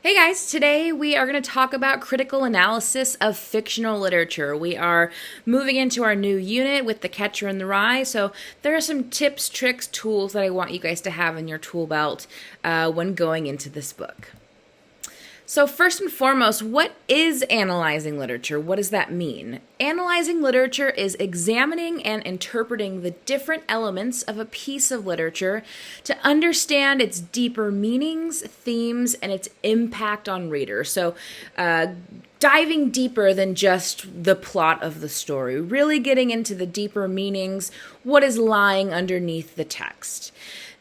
Hey guys, today we are going to talk about critical analysis of fictional literature. We are moving into our new unit with The Catcher in the Rye, so there are some tips, tricks, tools that I want you guys to have in your tool belt when going into this book. So, first and foremost, what is analyzing literature? What does that mean? Analyzing literature is examining and interpreting the different elements of a piece of literature to understand its deeper meanings, themes, and its impact on readers. So, diving deeper than just the plot of the story, really getting into the deeper meanings, what is lying underneath the text.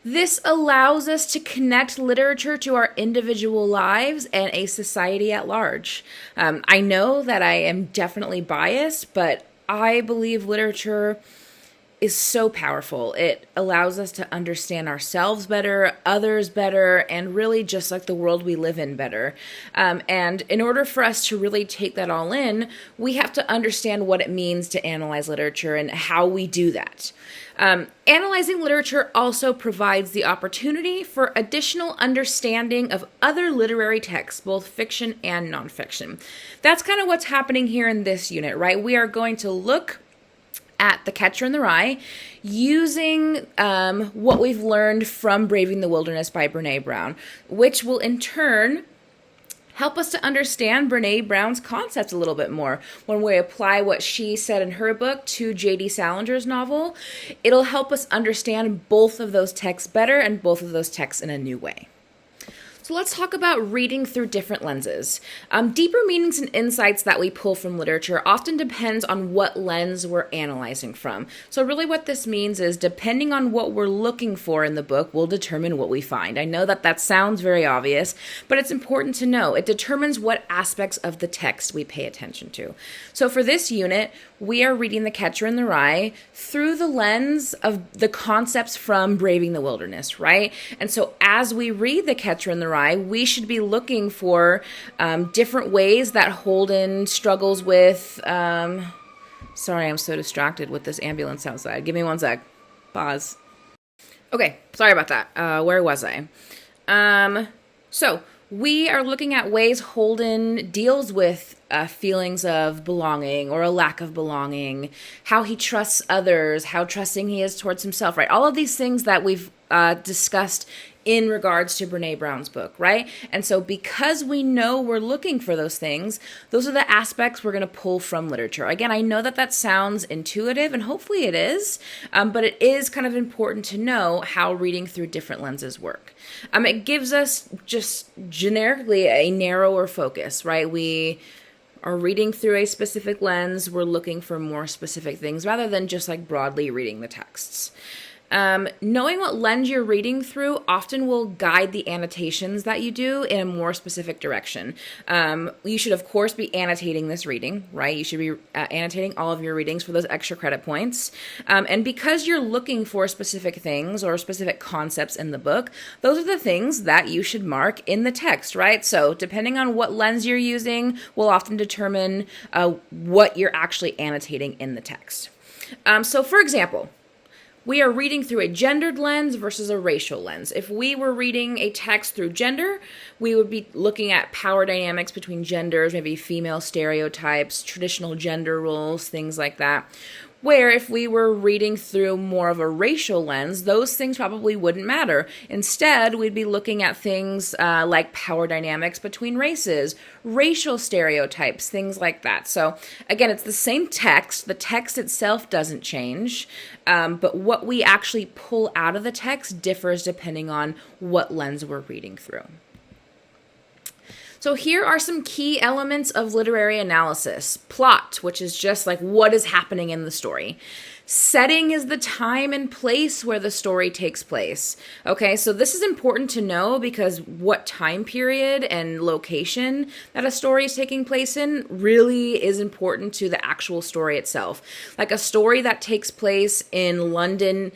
This allows us to connect literature to our individual lives and a society at large. I know that I am definitely biased, but I believe literature is so powerful. It allows us to understand ourselves better, others better, and really just like the world we live in better. And in order for us to really take that all in, we have to understand what it means to analyze literature and how we do that. Analyzing literature also provides the opportunity for additional understanding of other literary texts, both fiction and nonfiction. That's kind of what's happening here in this unit, right? We are going to look at The Catcher in the Rye using what we've learned from Braving the Wilderness by Brené Brown, which will in turn help us to understand Brené Brown's concepts a little bit more. When we apply what she said in her book to J.D. Salinger's novel, it'll help us understand both of those texts better and both of those texts in a new way. So let's talk about reading through different lenses. Deeper meanings and insights that we pull from literature often depends on what lens we're analyzing from. So really what this means is depending on what we're looking for in the book will determine what we find. I know that sounds very obvious, but it's important to know. It determines what aspects of the text we pay attention to. So for this unit, we are reading The Catcher in the Rye through the lens of the concepts from Braving the Wilderness, right? And so as we read The Catcher in the Rye, we should be looking for different ways that Holden struggles with. Sorry, I'm so distracted with this ambulance outside. Give me one sec. Pause. Okay, sorry about that. Where was I? So we are looking at ways Holden deals with feelings of belonging or a lack of belonging, how he trusts others, how trusting he is towards himself, right? All of these things that we've discussed in regards to Brené Brown's book, right? And so because we know we're looking for those things, those are the aspects we're going to pull from literature. Again, I know that sounds intuitive, and hopefully it is, but it is kind of important to know how reading through different lenses work. It gives us just generically a narrower focus, right? We are reading through a specific lens, we're looking for more specific things rather than just like broadly reading the texts. Knowing what lens you're reading through often will guide the annotations that you do in a more specific direction. You should, of course, be annotating this reading, right? You should be annotating all of your readings for those extra credit points. And because you're looking for specific things or specific concepts in the book, those are the things that you should mark in the text, right? So depending on what lens you're using will often determine what you're actually annotating in the text. So for example, we are reading through a gendered lens versus a racial lens. If we were reading a text through gender, we would be looking at power dynamics between genders, maybe female stereotypes, traditional gender roles, things like that. Where if we were reading through more of a racial lens, those things probably wouldn't matter. Instead, we'd be looking at things like power dynamics between races, racial stereotypes, things like that. So again, it's the same text. The text itself doesn't change, but what we actually pull out of the text differs depending on what lens we're reading through. So here are some key elements of literary analysis. Plot, which is just like what is happening in the story. Setting is the time and place where the story takes place. Okay, so this is important to know because what time period and location that a story is taking place in really is important to the actual story itself. Like a story that takes place in London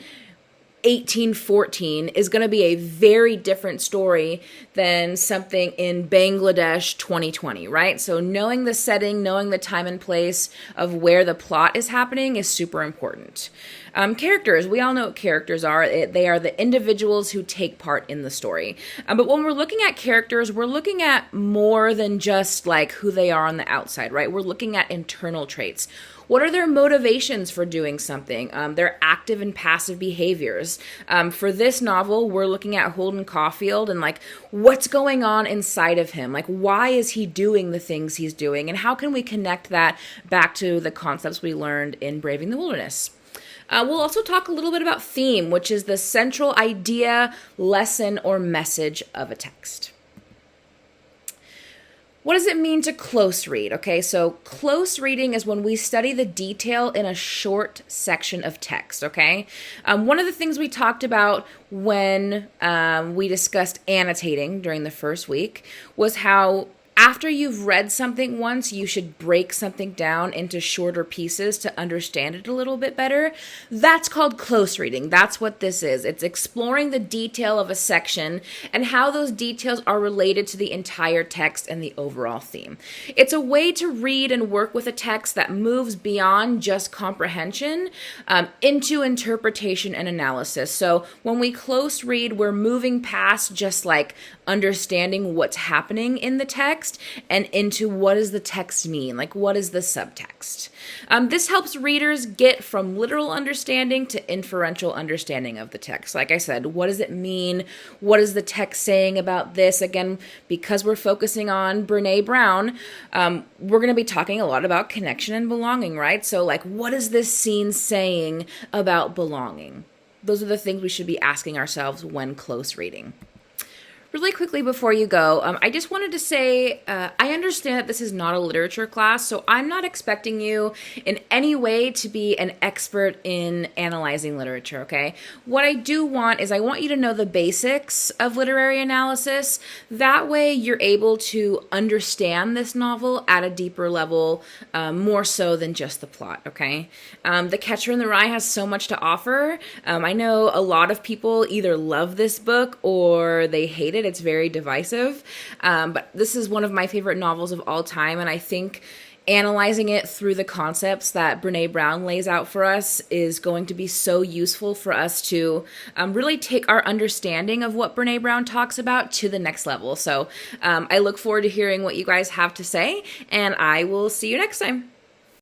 1814 is going to be a very different story than something in Bangladesh 2020, right? So knowing the setting, knowing the time and place of where the plot is happening is super important. Characters, we all know what characters are. They are the individuals who take part in the story. But when we're looking at characters, we're looking at more than just like who they are on the outside, right? We're looking at internal traits. What are their motivations for doing something? Their active and passive behaviors. For this novel, we're looking at Holden Caulfield and like what's going on inside of him. Like, why is he doing the things he's doing? And how can we connect that back to the concepts we learned in Braving the Wilderness? We'll also talk a little bit about theme, which is the central idea, lesson, or message of a text. What does it mean to close read? Okay, so close reading is when we study the detail in a short section of text, okay? One of the things we talked about when we discussed annotating during the first week was how after you've read something once, you should break something down into shorter pieces to understand it a little bit better. That's called close reading. That's what this is. It's exploring the detail of a section and how those details are related to the entire text and the overall theme. It's a way to read and work with a text that moves beyond just comprehension into interpretation and analysis. So when we close read, we're moving past just like understanding what's happening in the text and into what does the text mean, like what is the subtext. This helps readers get from literal understanding to inferential understanding of the text. Like I said, what does it mean? What is the text saying about this? Again, because we're focusing on Brené Brown, we're going to be talking a lot about connection and belonging, right? So like, what is this scene saying about belonging? Those are the things we should be asking ourselves when close reading. Really quickly before you go, I just wanted to say, I understand that this is not a literature class, so I'm not expecting you in any way to be an expert in analyzing literature, okay? What I do want is I want you to know the basics of literary analysis. That way you're able to understand this novel at a deeper level, more so than just the plot, okay? The Catcher in the Rye has so much to offer. I know a lot of people either love this book or they hate it. It's very divisive, but this is one of my favorite novels of all time, and I think analyzing it through the concepts that Brené Brown lays out for us is going to be so useful for us to really take our understanding of what Brené Brown talks about to the next level. So I look forward to hearing what you guys have to say, and I will see you next time.